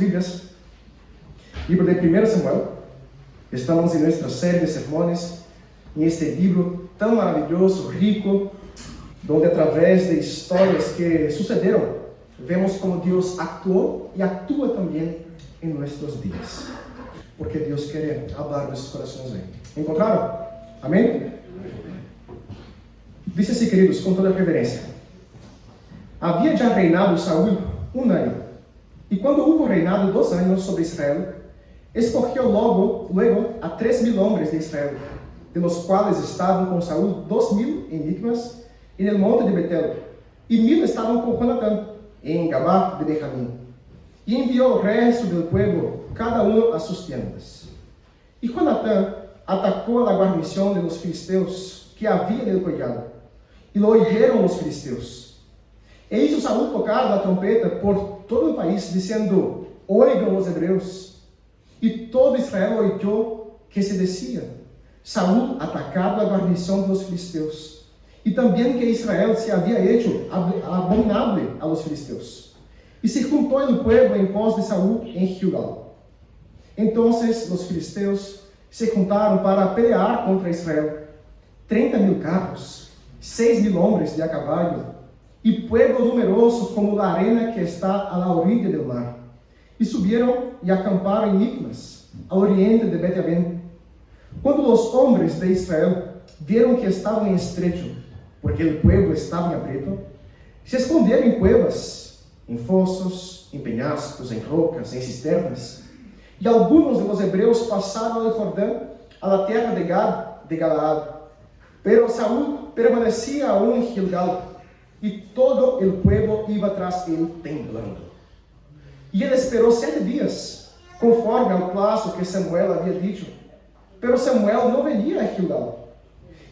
Bíblias, livro de 1 Samuel. Estamos em nossa série de sermões, em este livro tão maravilhoso, rico, onde através de histórias que sucederam, vemos como Deus actuou e atua também em nossos dias. Porque Deus quer falar nossos corações aí. Encontraram? Amém? Diz assim, queridos, com toda reverência. Havia já reinado Saul 1 ano, e quando houve reinado 2 anos sobre Israel, escolheu logo a 3.000 homens de Israel, de los quais estavam com Saul 2.000 em Micmas, e no monte de Betel, e 1.000 estavam com Jonatán, em Gabá de Benjamim. E enviou o resto do povo, cada um a suas tiendas. E Jonatán atacou a guarnição de los filisteus que havia nele collado, e lo oyeron os filisteus. E hizo Saul tocar a trompeta por todo o país, dizendo: oigam os hebreus. E todo Israel ouviu que se dizia: Saul atacado a guarnição dos filisteus. E também que Israel se havia hecho abominável a los filisteus. E se juntou o povo em pos de Saul em Gilgal. Então os filisteus se juntaram para pelear contra Israel. 30.000 carros, 6.000 homens de a caballo, e povo numeroso como a arena que está a la orilla del mar. E subiram e acamparam em Micmas, ao oriente de Bet-Aven. Quando os homens de Israel viram que estavam em estrecho, porque o povo estava em aperto, se esconderam em cuevas, em fossos, em penhascos, em rocas, em cisternas. E alguns dos hebreus passaram ao Jordão, à terra de Galaad. Pero Saul permanecia aún em Gilgal, e todo o povo ia atrás dele temblando. E ele esperou 7 dias, conforme ao prazo que Samuel havia dito. Pero Samuel não venia a Gilgal,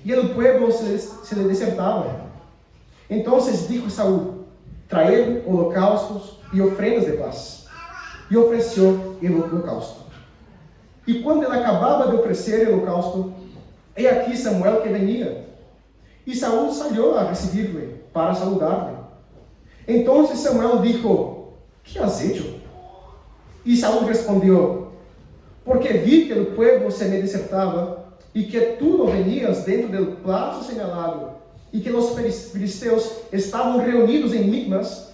e o povo se lhe desertava. Então dijo Saul: traed holocaustos e ofrendas de paz. E ofereceu o holocausto. E quando ele acabava de oferecer o holocausto, he aqui Samuel que venia. E Saul saiu a recibir-lhe para saludar-lhe. Então Samuel dijo: que has hecho? E Saul respondeu: porque vi que o povo se me desertava, e que tu não venias dentro do prazo señalado, e que os filisteus estavam reunidos em Micmas,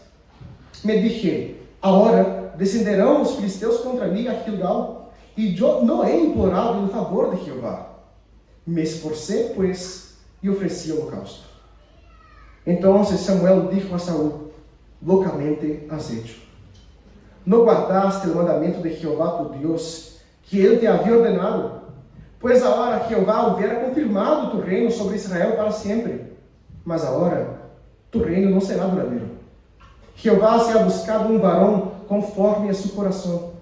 me dije: agora descenderão os filisteus contra mim a Gilgal, e eu não he implorado em favor de Jeová. Me esforcei, pois, e ofereci o holocausto. Então Samuel dijo a Saul: loucamente has hecho. Não guardaste o mandamento de Jeová tu Deus, que ele te havia ordenado, pois agora Jeová houvera confirmado tu reino sobre Israel para sempre. Mas agora tu reino não será duradouro. Jeová se ha buscado um varão conforme a seu coração,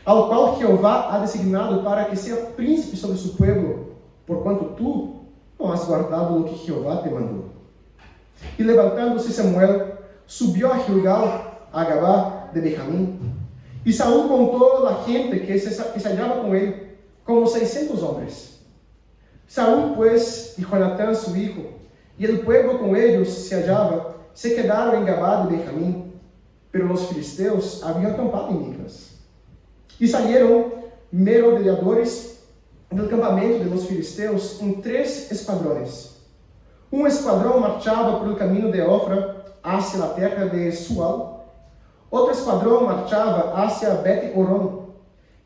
ao qual Jeová ha designado para que seja príncipe sobre seu povo, porquanto tu não has guardado o que Jeová te mandou. E levantando-se Samuel, subiu a Gilgal, a Gabá de Benjamim, e Saul contou a gente que se hallava com ele, como 600 homens. Saul, pues, e Jonatán, su hijo, e o povo com eles se hallava, se quedaram em Gabá de Benjamim, pero os filisteus haviam acampado em Micmas. E saíram merodeadores do campamento de los filisteus em 3 esquadrões. Um esquadrão marchava pelo caminho de Ofra hacia a terra de Sual. Outro esquadrão marchava hacia Bet-Horon.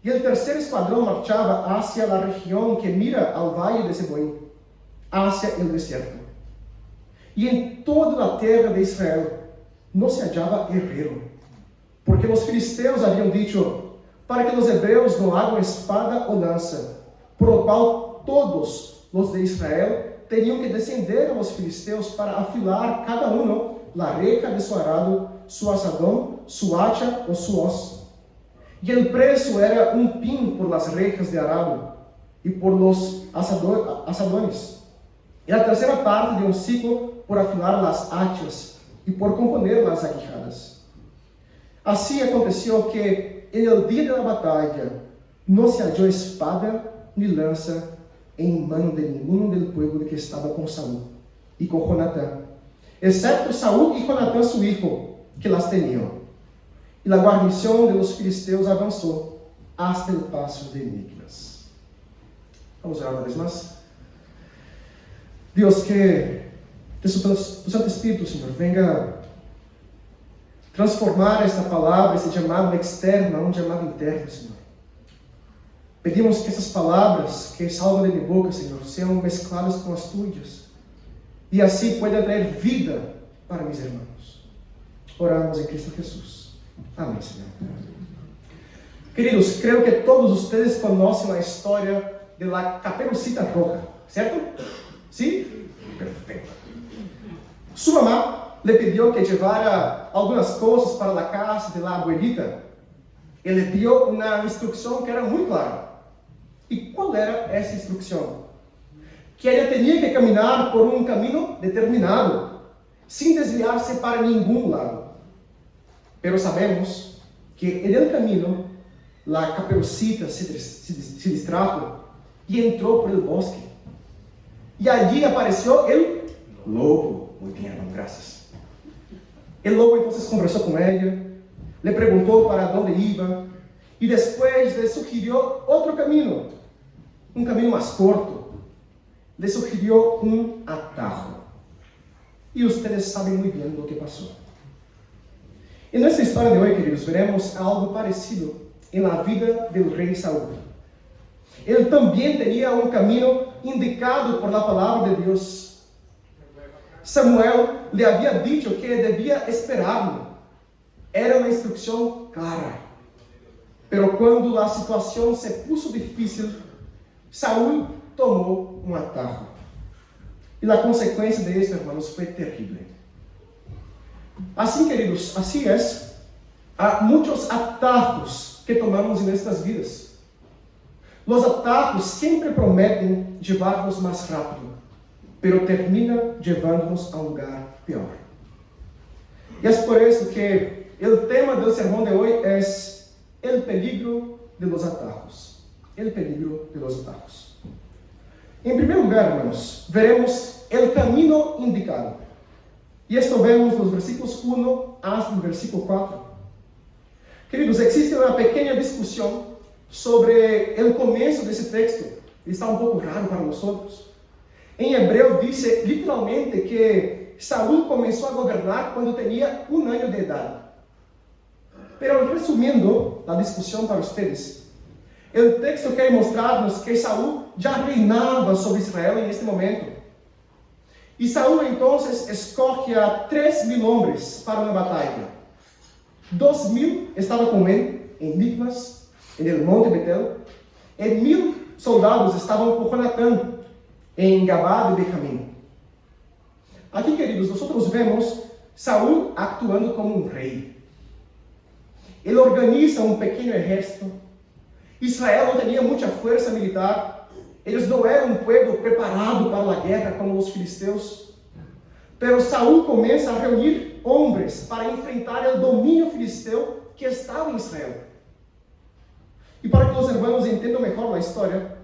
E o terceiro esquadrão marchava hacia a região que mira ao vale de Seboim, hacia o deserto. E em toda a terra de Israel não se hallava herreiro, porque os filisteus haviam dito: para que os hebreus não hagam espada ou lança, por o qual todos os de Israel teriam que descender aos filisteus para afilar cada um la reja de su arado, su asadón, su hacha ou su hoz. E o preço era um pin por las rejas de arado e por los asadones, e a terceira parte de um ciclo por afilar las hachas e por componer las aguijadas. Assim aconteceu que, no dia da batalha, não se hallou espada ni lança em mão de nenhum del pueblo que estava com Saul e com Jonatán, excepto Saul e Jonatán su hijo, que las tenían. y la guarnición de los filisteos avanzó hasta el paso de Micmas. Vamos a orar una vez más. Dios, que tu Santo Espíritu, Señor, venga transformar esta palavra, esse llamado externo, a um llamado interno, Senhor. Pedimos que essas palavras que salvam de minha boca, Senhor, sejam mescladas com as tuas, e assim pueda trazer vida para mis irmãos. Oramos em Cristo Jesus. Amém, Senhor. Queridos, creio que todos vocês conhecem a história da Caperucita Roja, certo? Sim? Perfeito. Sua mamá le pidió que llevara algunas cosas para la casa de la abuelita. Él le dio una instrucción que era muy clara. ¿Y cuál era esa instrucción? Que ella tenía que caminar por un camino determinado, sin desviarse para ningún lado. Pero sabemos que en el camino la Caperucita se distrajo y entró por el bosque. Y allí apareció el lobo. Muy bien, hermano, gracias. El lobo entonces conversó con ella, le preguntó para dónde iba y después le sugirió otro camino, un camino más corto. Le sugirió un atajo. Y ustedes saben muy bien lo que pasó. En nuestra historia de hoy, queridos, veremos algo parecido en la vida del rey Saúl. Él también tenía un camino indicado por la palabra de Dios. Samuel le había dicho que debía esperarlo. Era una instrucción clara. Pero cuando la situación se puso difícil, Saúl tomó un atajo. Y la consecuencia de esto, hermanos, fue terrible. Así, queridos, así es. Há muitos atajos que tomamos em nuestras vidas. Os atajos sempre prometem levar-nos mais rápido, pero termina llevándonos a um lugar pior. E é por isso que o tema do sermão de hoje é el peligro de los atajos. El peligro de los atajos. Em primeiro lugar, hermanos, veremos el camino indicado. E esto vemos nos versículos 1 hasta o versículo 4. Queridos, existe uma pequena discussão sobre o começo desse texto. Está um pouco raro para nós. Em hebreu diz literalmente que Saúl começou a governar quando tinha 1 ano de idade. Pero resumindo a discussão para vocês, o texto quer mostrar-nos que Saúl já reinava sobre Israel em este momento. E Saúl então escolhe a 3.000 homens para uma batalha. 2.000 estavam com ele em Micmas, no monte Betel, e 1.000 soldados estavam com Jonatán em Gabá de Benjamim. Aqui, queridos, nós vemos Saúl actuando como um rei. Ele organiza um pequeno exército. Israel não tinha muita força militar. Eles não eram um povo preparado para a guerra como os filisteus. Pero Saúl começa a reunir homens para enfrentar o domínio filisteu que estava em Israel. E para que os irmãos entendam melhor a história,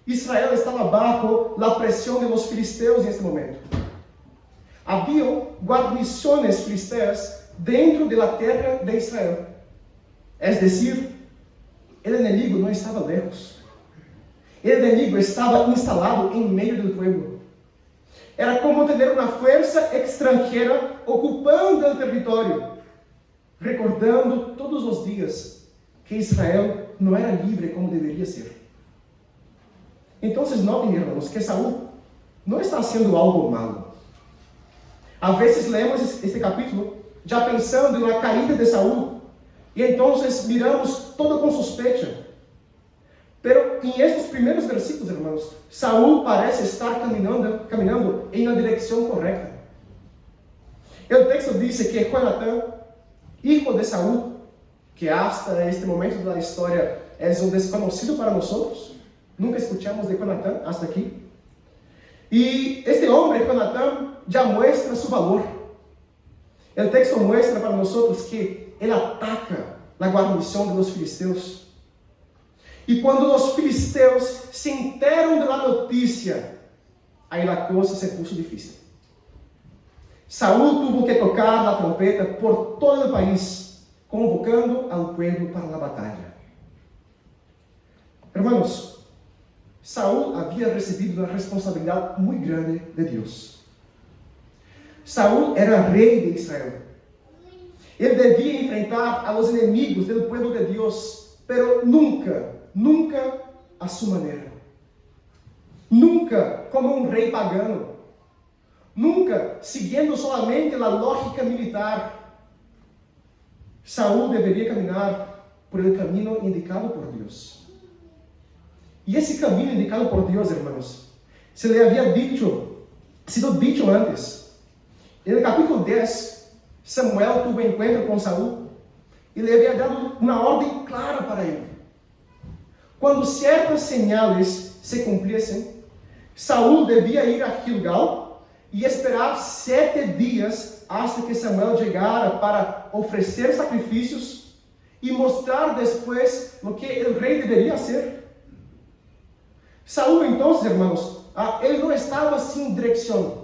Israel estava bajo a pressão de los filisteus neste momento. Haviam guarnições filisteas dentro da terra de Israel. É decir, o inimigo não estava lejos. O inimigo estava instalado em meio do povo. Era como ter uma força estrangeira ocupando o território, recordando todos os dias que Israel não era livre como deveria ser. Então, notem, irmãos, que Saúl não está haciendo algo malo. Às vezes lemos este capítulo já pensando na caída de Saúl, e então miramos todo com suspeita. Pero em estes primeiros versículos, irmãos, Saúl parece estar caminhando em uma direção correta. O texto diz que Jonatán, hijo de Saúl, que hasta este momento da história é um desconhecido para nós, nunca escuchamos de Jonatán hasta aqui. E este homem, Jonatán, já mostra seu valor. O texto mostra para nós que ele ataca a guarnição de los filisteus. E quando os filisteus se enteram da notícia, aí a coisa se puso difícil. Saúl tuvo que tocar a trompeta por todo o país, convocando al pueblo para la batalla. Hermanos, Saúl había recibido una responsabilidad muy grande de Dios. Saúl era rey de Israel. Él debía enfrentar a los enemigos del pueblo de Dios, pero nunca a su manera. Nunca como un rey pagano. Nunca siguiendo solamente la lógica militar. Saúl debería caminar por el camino indicado por Dios. Y ese camino indicado por Dios, hermanos, se le había sido dicho antes. En el capítulo 10, Samuel tuvo encuentro con Saúl y le había dado una orden clara para él. Cuando ciertas señales se cumpliesen, Saúl debía ir a Gilgal y esperar 7 días hasta que Samuel llegara para ofrecer sacrificios y mostrar después lo que el rey debería hacer. Saúl entonces, hermanos, él no estaba sin dirección.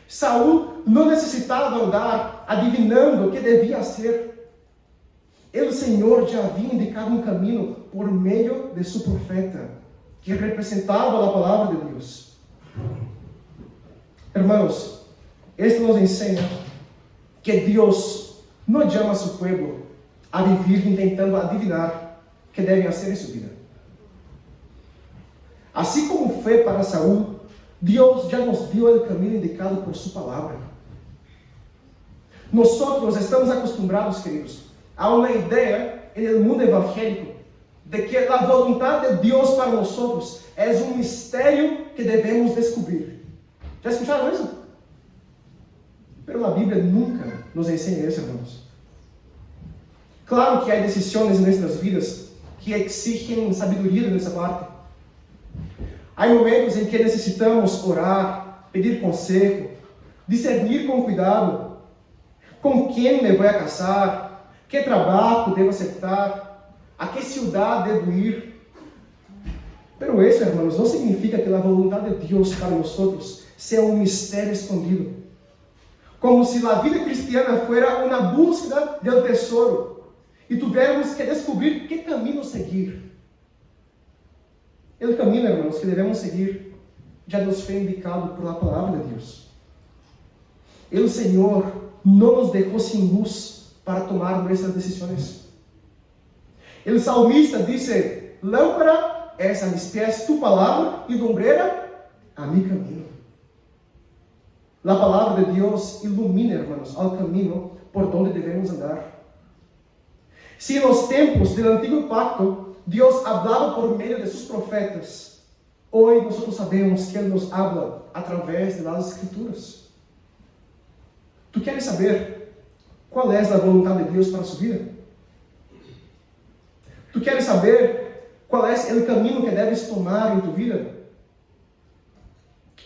Saúl no necesitaba andar adivinando o que debía hacer. El Señor ya había indicado un camino por medio de su profeta, que representaba la palabra de Dios. Hermanos, esto nos enseña que Dios no llama a su pueblo a vivir intentando adivinar qué deben hacer en su vida. Así como fue para Saúl, Dios ya nos dio el camino indicado por su palabra. Nosotros estamos acostumbrados, queridos, a una idea en el mundo evangélico de que la voluntad de Dios para nosotros es un misterio que debemos descubrir. ¿Ya escucharon eso? Pero la Biblia nunca nos enseña eso, hermanos. Claro que hay decisiones en nuestras vidas que exigen sabiduría de nuestra parte. Hay momentos en que necesitamos orar, pedir consejo, discernir con cuidado con quién me voy a casar, qué trabajo debo aceptar, a qué ciudad debo ir. Pero eso, hermanos, no significa que la voluntad de Dios para nosotros sea un misterio escondido. Como si la vida cristiana fuera una búsqueda del tesoro y tuviéramos que descubrir qué camino seguir. El camino, hermanos, que debemos seguir ya nos fue indicado por la palabra de Dios. El Señor no nos dejó sin luz para tomar nuestras decisiones. El salmista dice: lámpara es a mis pies tu palabra y lumbrera a mi camino. La palabra de Dios ilumina, hermanos, al camino por donde debemos andar. Si en los tiempos del antiguo pacto Dios hablaba por medio de sus profetas, hoy nosotros sabemos que Él nos habla a través de las Escrituras. ¿Tú quieres saber cuál es la voluntad de Dios para su vida? ¿Tú quieres saber cuál es el camino que debes tomar en tu vida?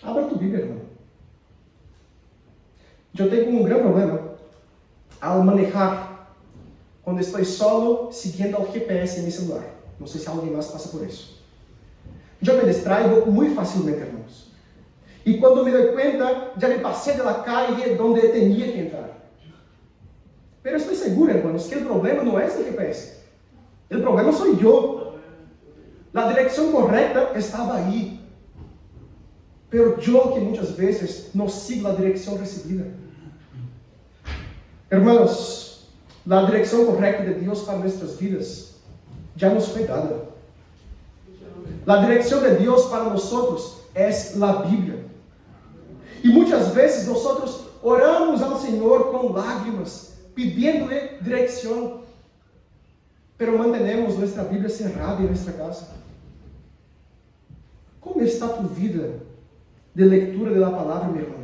Abra tu Biblia, hermano. Yo tengo un gran problema al manejar cuando estoy solo siguiendo el GPS en mi celular. No sé si alguien más pasa por eso. Yo me distraigo muy fácilmente, hermanos. Y cuando me doy cuenta, ya me pasé de la calle donde tenía que entrar. Pero estoy seguro, hermanos, que el problema no es el GPS. El problema soy yo. La dirección correcta estaba ahí. Pero yo que muchas veces no sigo la dirección recibida. Hermanos, la dirección correcta de Dios para nuestras vidas ya nos fue dada. La dirección de Dios para nosotros es la Biblia. Y muchas veces nosotros oramos al Señor con lágrimas, pidiéndole dirección, pero mantenemos nuestra Biblia cerrada en nuestra casa. ¿Cómo está tu vida de lectura de la palabra, mi hermano?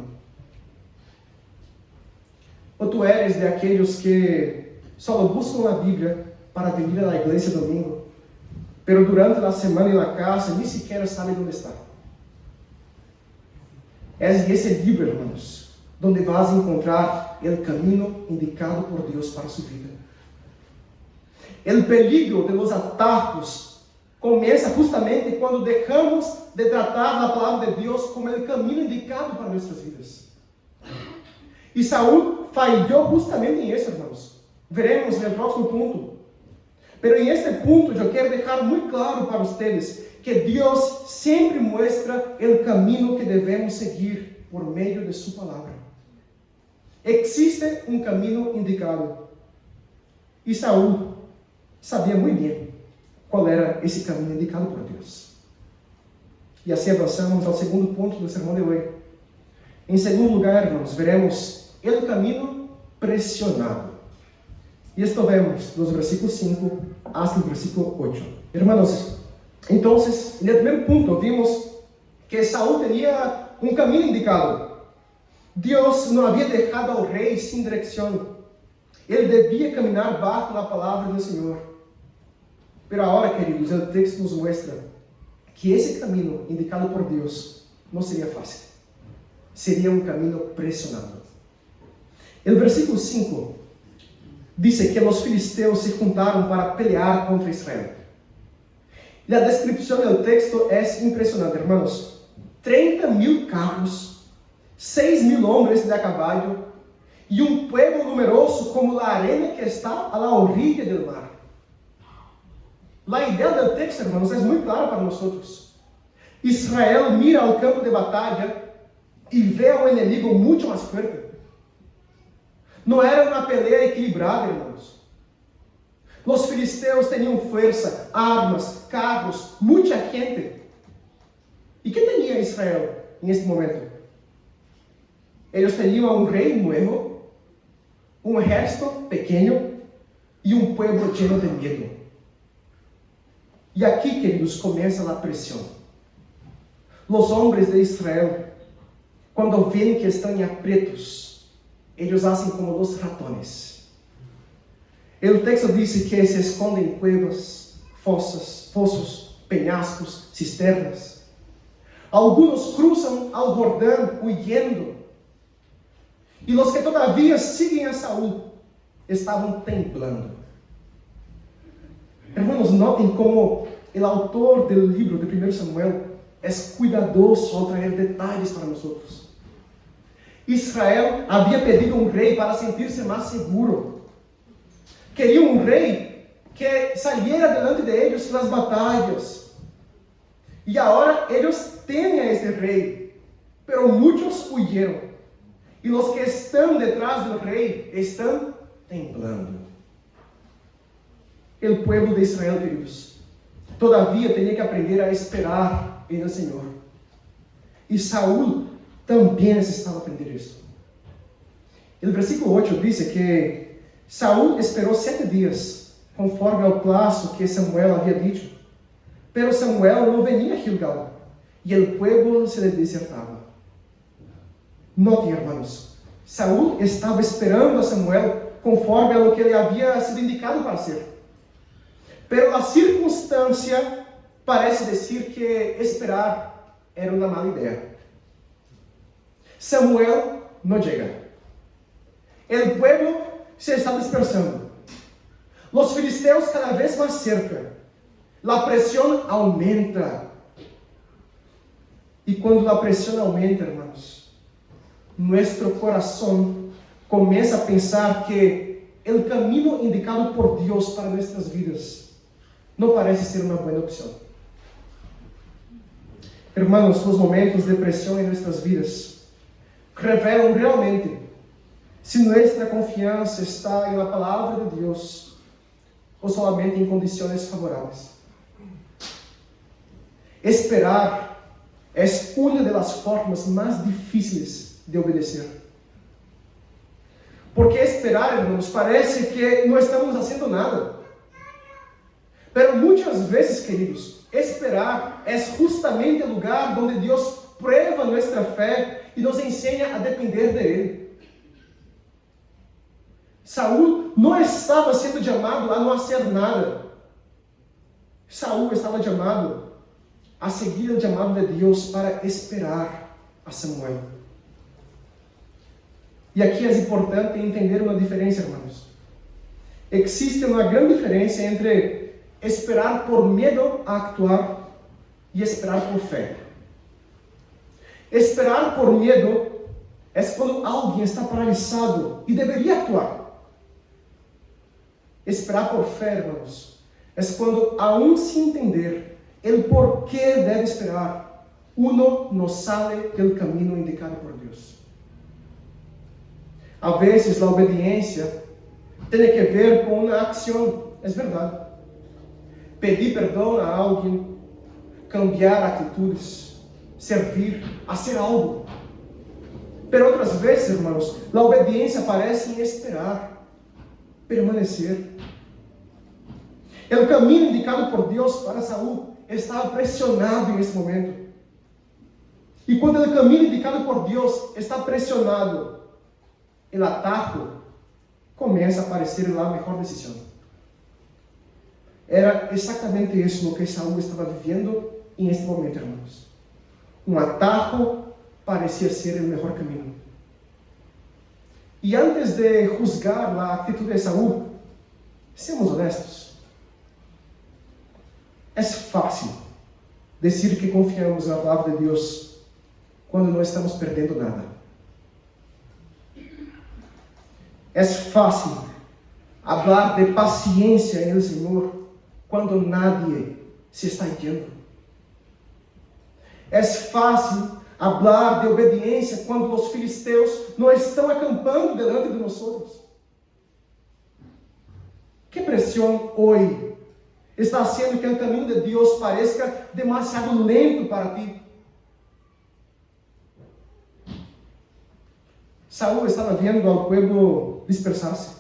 ¿O tú eres de aquellos que solo buscan la Biblia para venir a la iglesia domingo, pero durante la semana en la casa ni siquiera sabe dónde está? Es en ese libro, hermanos, donde vas a encontrar el camino indicado por Dios para su vida. El peligro de los atajos comienza justamente cuando dejamos de tratar la palabra de Dios como el camino indicado para nuestras vidas. Y Saúl falló justamente en eso, hermanos. Veremos no próximo ponto. Pero en este punto yo quiero dejar muy claro para ustedes que Dios siempre muestra el camino que debemos seguir por medio de su palabra. Existe un camino indicado. Y Saúl sabía muy bien cuál era ese camino indicado por Dios. Y así avanzamos al segundo punto del sermón de hoy. En segundo lugar, hermanos, veremos el camino presionado. Y esto vemos los versículos 5 hasta el versículo 8. Hermanos, entonces, en el primer punto vimos que Saúl tenía un camino indicado. Dios no había dejado al rey sin dirección. Él debía caminar bajo la palabra del Señor. Pero ahora, queridos, el texto nos muestra que ese camino indicado por Dios no sería fácil. Sería un camino presionado. El versículo 5 dice que los filisteos se juntaron para pelear contra Israel. La descripción del texto es impresionante, hermanos. 30,000 carros, 6,000 hombres de a caballo y un pueblo numeroso como la arena que está a la orilla del mar. La idea del texto, hermanos, es muy clara para nosotros. Israel mira al campo de batalla y ve a un enemigo mucho más fuerte. No era una pelea equilibrada, hermanos. Los filisteos tenían fuerza, armas, carros, mucha gente. ¿Y qué tenía Israel en este momento? Ellos tenían un rey nuevo, un ejército pequeño y un pueblo lleno de miedo. Y aquí, queridos, comienza la presión. Los hombres de Israel, cuando ven que están aprietos, ellos hacen como los ratones. El texto dice que se esconden en cuevas, fosos, peñascos, cisternas. Algunos cruzan al Jordán huyendo. Y los que todavía siguen a Saúl estaban temblando. Hermanos, notem como el autor del libro de 1 Samuel es cuidadoso al traer detalles para nosotros. Israel había pedido un rey para sentirse más seguro. Quería un rey que saliera delante de ellos en las batallas. Y ahora ellos temen a este rey, pero muchos huyeron. Y los que están detrás del rey están temblando. El pueblo de Israel, queridos, todavía tenía que aprender a esperar en el Señor. Y Saúl también necesitaba aprender esto. El versículo 8 dice que Saúl esperó 7 días, conforme al plazo que Samuel había dicho. Pero Samuel no venía a Gilgal, y el pueblo se le desertaba. Noten, hermanos, Saúl estaba esperando a Samuel conforme a lo que le había sido indicado para hacer. Pero la circunstancia parece decir que esperar era una mala idea. Samuel no llega. El pueblo se está dispersando. Los filisteos cada vez más cerca. La presión aumenta. Y cuando la presión aumenta, hermanos, nuestro corazón comienza a pensar que el camino indicado por Dios para nuestras vidas no parece ser una buena opción. Hermanos, los momentos de presión en nuestras vidas revelan realmente si nuestra confianza está en la palabra de Dios o solamente en condiciones favorables. Esperar es una de las formas más difíciles de obedecer. Porque esperar, hermanos, parece que no estamos haciendo nada. Pero muchas veces, queridos, esperar es justamente el lugar donde Dios prueba nuestra fe y nos enseña a depender de Él. Saúl no estaba sendo llamado a não fazer nada. Saúl estava chamado a seguir o chamado de Deus para esperar a Samuel. E aqui é importante entender uma diferença, irmãos. Existe uma grande diferença entre esperar por medo a actuar e esperar por fé. Esperar por medo é quando alguém está paralisado e deveria actuar. Esperar por fé, hermanos, é quando, aún sin entender el por qué debe esperar, uno no sale del camino indicado por Deus. A vezes, a obediência tem que ver com uma ação, é verdade. Pedir perdão a alguém, cambiar atitudes, servir, fazer algo. Mas outras vezes, irmãos, a obediência aparece em esperar, permanecer. O caminho indicado por Deus para Saúl estava pressionado nesse momento. E quando o caminho indicado por Deus está pressionado, o atajo começa a aparecer a melhor decisão. Era exatamente isso o que Saúl estava vivendo neste momento, irmãos. Um atajo parecia ser o melhor caminho. E antes de juzgar a atitude de Saúl, sejamos honestos. É fácil dizer que confiamos na palavra de Deus quando não estamos perdendo nada. É fácil falar de paciência no Senhor quando nadie se está yendo. É fácil falar de obediência quando os filisteus não estão acampando delante de nós. Que pressão hoje está haciendo que o caminho de Deus pareça demasiado lento para ti? Saúl estava vendo ao povo dispersar-se.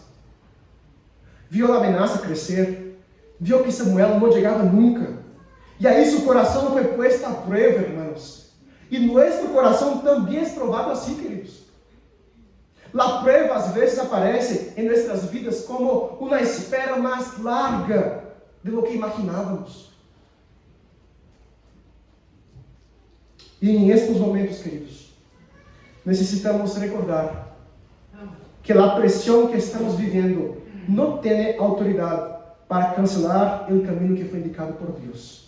Viu a ameaça crescer. Viu que Samuel não chegava nunca. E aí seu coração foi posto a prueba, irmãos. E nosso coração também é provado assim, queridos. A prueba às vezes aparece em nossas vidas como uma espera mais larga de lo que imaginávamos. E em estes momentos, queridos, necessitamos recordar que a pressão que estamos vivendo não tem autoridade para cancelar o caminho que foi indicado por Deus.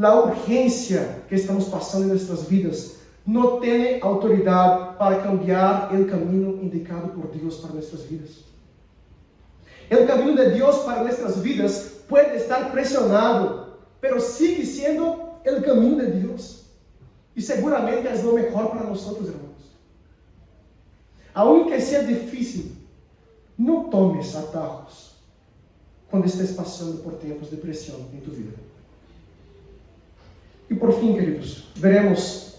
A urgência que estamos passando em nossas vidas não tem autoridade para cambiar o caminho indicado por Deus para nossas vidas. O caminho de Deus para nossas vidas pode estar pressionado, mas sigue sendo o caminho de Deus. E seguramente é o melhor para nós, irmãos. Aunque seja difícil, não tomes atajos quando estés passando por tempos de pressão em tua vida. E por fim, queridos, veremos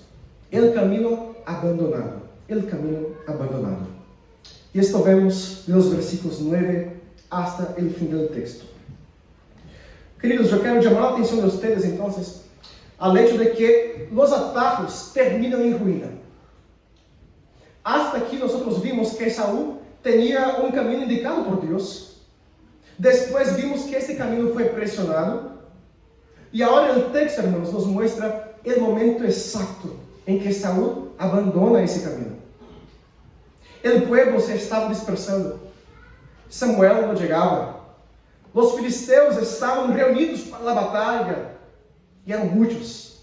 o caminho abandonado. O caminho abandonado. E esto vemos dos versículos 9 hasta o fim do texto. Queridos, eu quero chamar a atenção de vocês, então, ao hecho de que os atajos terminam em ruína. Hasta aqui nós vimos que Saúl tinha um caminho indicado por Deus. Depois vimos que este caminho foi pressionado. E agora o texto, irmãos, nos mostra o momento exato em que Saúl abandona esse caminho. O povo se estava dispersando. Samuel não chegava. Os filisteus estavam reunidos para a batalha. E eram muitos.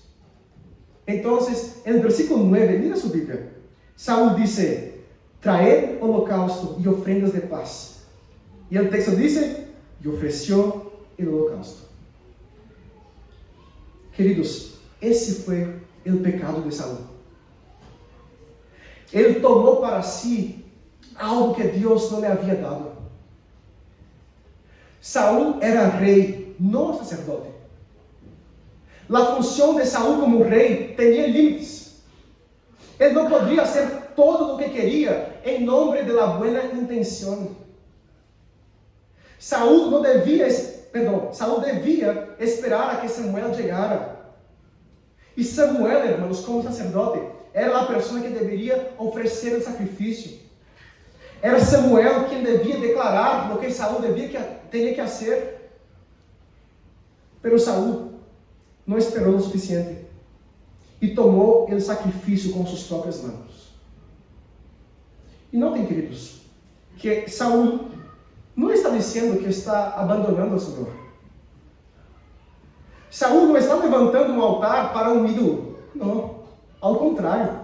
Então, no versículo 9, mira sua Bíblia. Saúl disse: traed holocausto e ofrendas de paz. E o texto diz: e ofereceu o holocausto. Queridos, esse foi o pecado de Saúl. Ele tomou para si algo que Deus não lhe havia dado. Saúl era rei, não sacerdote. A função de Saúl como rei tinha limites. Ele não podia fazer todo o que queria em nome da boa intenção. Saúl devia esperar a que Samuel chegara. E Samuel, irmãos, como sacerdote, era a pessoa que deveria oferecer o sacrifício. Era Samuel quem devia declarar o que Saúl tinha que fazer. Pero Saúl não esperou o suficiente e tomou o sacrifício com suas próprias mãos. E notem, queridos, que Saúl não está dizendo que está abandonando o Senhor. Saúl não está levantando um altar para um ídolo. Não, ao contrário.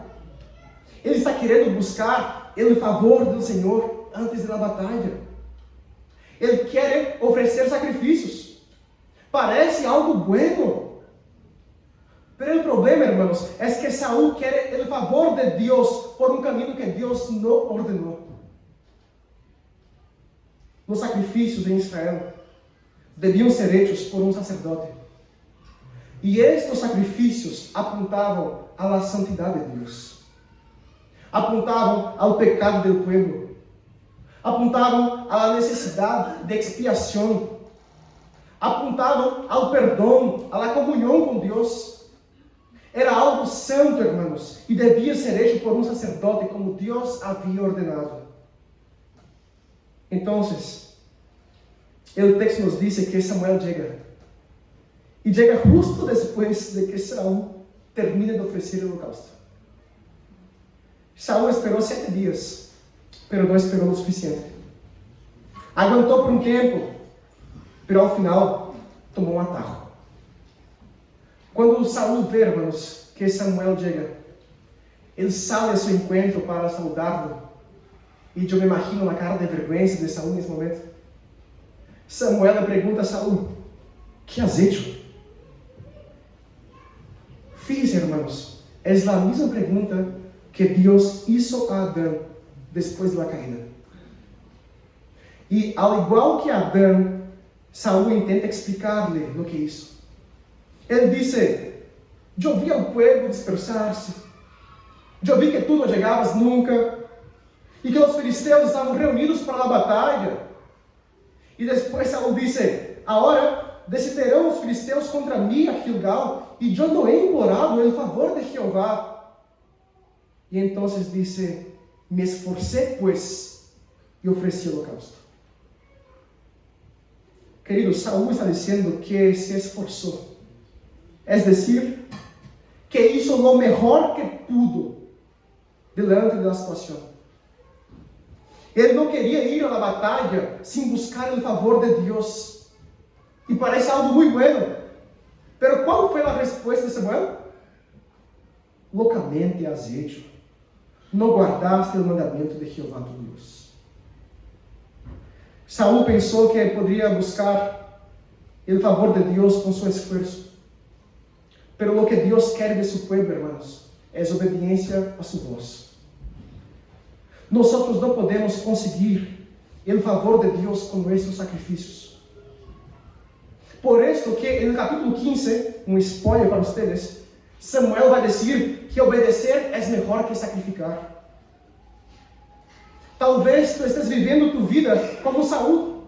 Ele está querendo buscar o favor do Senhor antes da batalha. Ele quer oferecer sacrifícios. Parece algo bueno. Pero el problema, hermanos, es que Saúl quiere el favor de Dios por un camino que Dios no ordenó. Los sacrificios en Israel debiam ser hechos por um sacerdote. E estes sacrifícios apontavam à santidade de Deus. Apontavam ao pecado do povo. Apontavam à necessidade de expiação. Apontavam ao perdão, à comunhão com Deus. Era algo santo, hermanos, e devia ser hecho por um sacerdote como Deus havia ordenado. Então, o texto nos diz que Samuel chega. E chega justo depois de que Saúl termina de oferecer o holocausto. Saúl esperou 7 dias, mas não esperou o suficiente. Aguentou por um tempo, mas ao final tomou um atajo. Quando Saúl vê, hermanos, que Samuel chega, ele sai a seu encontro para saudá-lo. E eu me imagino na cara de vergonha de Saúl nesse momento. Samuel le pergunta a Saúl: ¿qué has hecho? Fíjense, hermanos, é a mesma pergunta que Deus hizo a Adão depois da caída. E, ao igual que Adão, Saúl intenta explicar-lhe o que hizo. Ele disse: eu vi ao povo dispersar-se, eu vi que tu não chegavas nunca, e que os filisteus estavam reunidos para a batalha. E depois Saúl disse: agora decidirão os filisteus contra mim a Gilgal, e eu não he implorado el favor de Jeová. E então disse: me esforcé, pues, e ofereci o holocausto. Querido, Saúl está dizendo que se esforçou. Es decir, que hizo lo mejor que pudo delante da situação. Ele não queria ir à batalha sem buscar o favor de Deus. E parece algo muito bueno. Pero qual foi a resposta de Samuel? Loucamente has hecho. Não guardaste o mandamento de Jeová tu Deus. Saúl pensou que poderia buscar o favor de Deus com seu esforço. Pero lo que Deus quer de su pueblo, hermanos, es obediencia a su voz. Nosotros no podemos conseguir el favor de Dios con nuestros sacrificios. Por esto que en el capítulo 15, un spoiler para ustedes, Samuel va a decir que obedecer es mejor que sacrificar. Talvez tu estés vivendo tu vida como Saúl,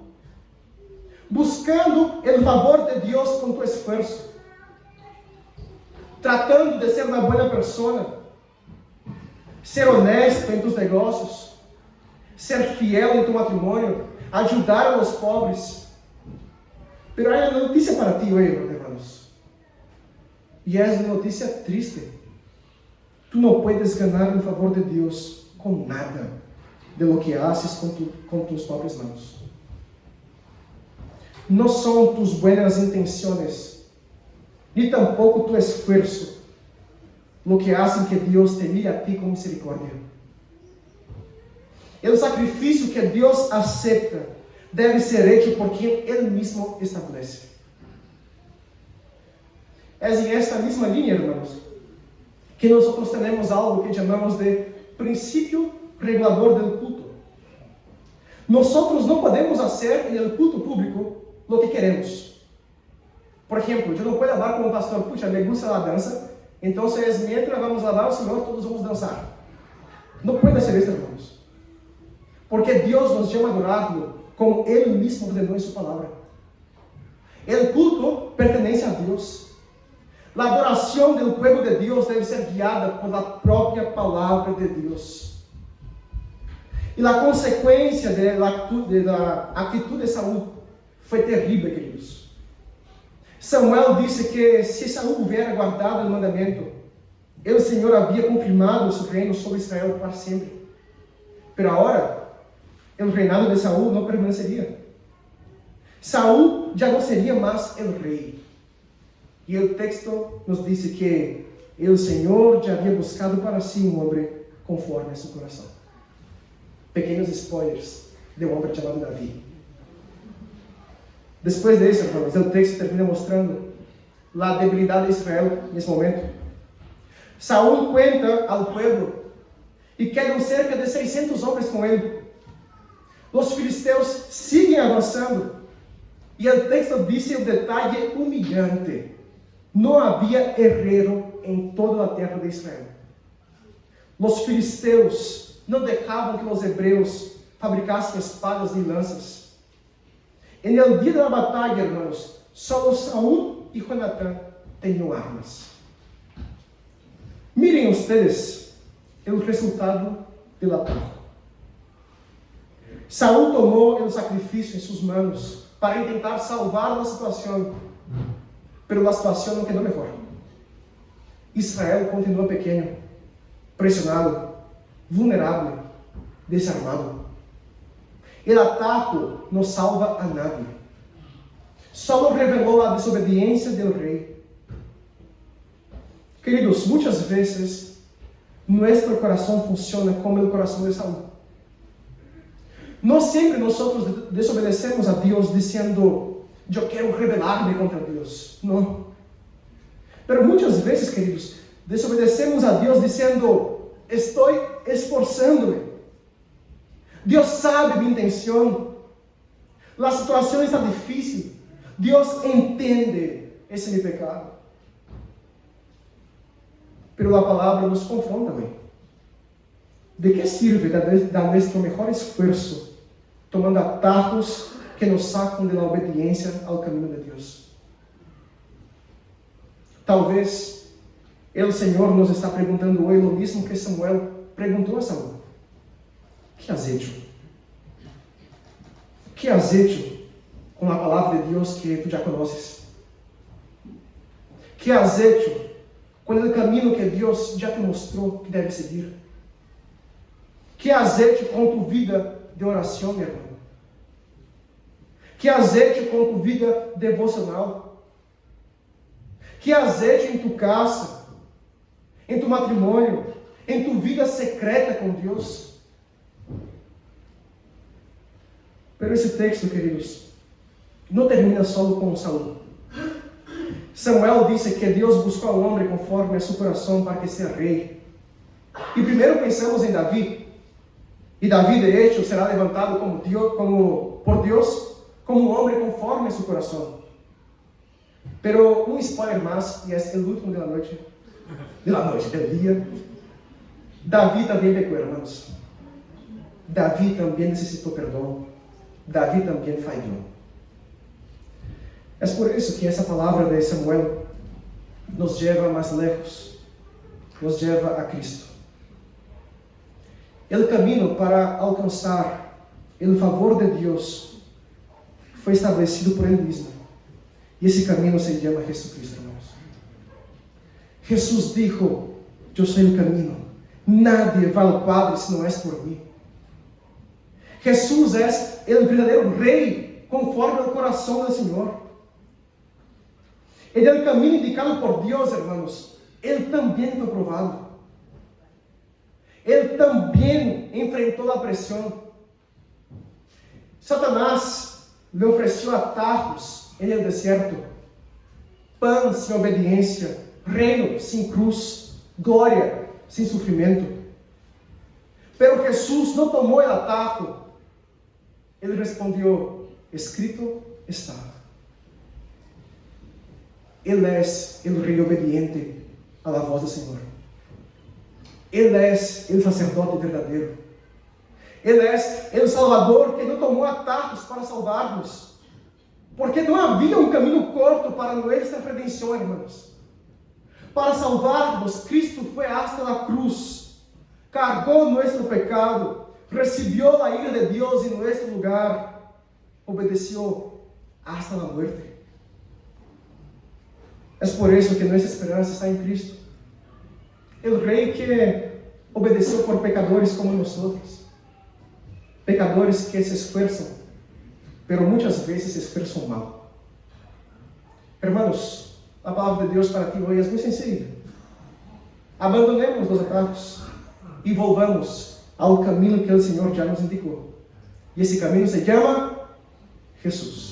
buscando el favor de Dios con tu esfuerzo. Tratando de ser uma boa pessoa, ser honesto em tus negócios, ser fiel em tu matrimônio, ajudar a los pobres. Pero hay una noticia para ti hoy, hermanos. E é uma notícia triste. Tu não puedes ganar o favor de Deus com nada de lo que haces com tus próprias mãos. Não são tus buenas intenções, ni tampoco tu esfuerzo, lo que hacen que Dios te mire a ti con misericordia. El sacrificio que Dios acepta debe ser hecho por quien Él mismo establece. Es en esta misma línea, hermanos, que nosotros tenemos algo que llamamos de principio regulador del culto. Nosotros no podemos hacer en el culto público lo que queremos. Por exemplo, eu não posso falar como pastor: puxa, me gusta a dança, então mientras vamos louvar o Senhor, todos vamos dançar. Não pode ser isso, hermanos. Porque Deus nos chama a adorá-lo como Ele mesmo ordenou em sua palavra. O culto pertence a Deus. A adoração do povo de Deus deve ser guiada por a própria palavra de Deus. E a consequência da atitude de Saúl foi terrível, queridos. Samuel disse que se Saúl hubiera guardado o mandamento, o Senhor havia confirmado seu reino sobre Israel para sempre. Pero agora, o reinado de Saúl não permaneceria. Saúl já não seria mais o rei. E o texto nos diz que o Senhor já havia buscado para si um homem conforme a seu coração. Pequenos spoilers de um homem chamado Davi. Depois disso, irmãos, o texto termina mostrando a debilidade de Israel nesse momento. Saúl conta ao povo e quedam cerca de 600 homens com ele. Os filisteus seguem avançando e o texto diz o detalhe humilhante: não havia herreiro em toda a terra de Israel. Os filisteus não deixavam que os hebreus fabricassem espadas e lanças. E no dia da batalha, irmãos, só Saúl e Jonatã tinham armas. Mirem ustedes o resultado do ataque. Saúl tomou o sacrifício em suas mãos para tentar salvar a situação, mas a situação não quedou melhor. Israel continuou pequeno, pressionado, vulnerável, desarmado. O ataque não salva a nadie. Só revelou a desobediência do rei. Queridos, muitas vezes nosso coração funciona como o coração de Saúl. Não sempre nós desobedecemos a Deus dizendo: eu quero rebelar-me contra Deus. Não. Mas muitas vezes, queridos, desobedecemos a Deus dizendo: estou esforçando-me. Deus sabe minha intenção. A situação está difícil. Deus entende esse meu pecado. Pero a palavra nos confronta também. De que sirve dar nosso melhor esforço, tomando atajos que nos sacam da obediência ao caminho de Deus? Talvez o Senhor nos está perguntando hoje o mesmo que Samuel perguntou a Saúl: que has hecho? Que has hecho com a palavra de Deus que tu já conheces? Que has hecho com o caminho que Deus já te mostrou que deve seguir? Que has hecho com tu vida de oração, meu irmão? Que has hecho com tu vida devocional? Que has hecho em tu casa, em tu matrimônio, em tu vida secreta com Deus? Pero esse texto, queridos, não termina só com Saúl. Samuel disse que Deus buscou ao homem conforme a seu coração para que seja rei. E primeiro pensamos em Davi. E Davi, de hecho, será levantado por Deus como um homem conforme a seu coração. Pero um spoiler mais, e é o último do dia. Davi também pecou, irmãos. Davi também necessitou perdão. Davi também falhou. É por isso que essa palavra de Samuel nos leva mais lejos, nos leva a Cristo. O caminho para alcançar o favor de Deus foi estabelecido por Ele mesmo. E esse caminho se chama Jesus Cristo, irmãos. Jesus disse: eu sou o caminho. Nadie vai ao Padre se não é por mim. Jesus é o verdadeiro Rei, conforme o coração do Senhor. Ele é o caminho indicado por Deus, irmãos. Ele também foi provado. Ele também enfrentou a pressão. Satanás lhe ofereceu atajos no deserto: pão sem obediência, reino sem cruz, glória sem sofrimento. Pero Jesus não tomou o atajo. Ele respondeu: escrito está. Ele é o rei obediente à voz do Senhor. Ele é o sacerdote verdadeiro. Ele é o Salvador que não tomou atajos para salvar-nos. Porque não havia um caminho curto para nossa redenção, irmãos. Para salvar-nos, Cristo foi hasta a cruz, cargou nosso pecado, recebeu a ira de Deus em nosso lugar, obedeceu hasta a morte. É por isso que nossa esperança está em Cristo. O Rei que obedeceu por pecadores como nós outros. Pecadores que se esforçam, pero muitas vezes se esforçam mal. Hermanos, a palavra de Deus para ti hoje é muito sencilla. Abandonemos os atajos e volvamos ao caminho que o Senhor já nos indicou. E esse caminho se chama Jesus.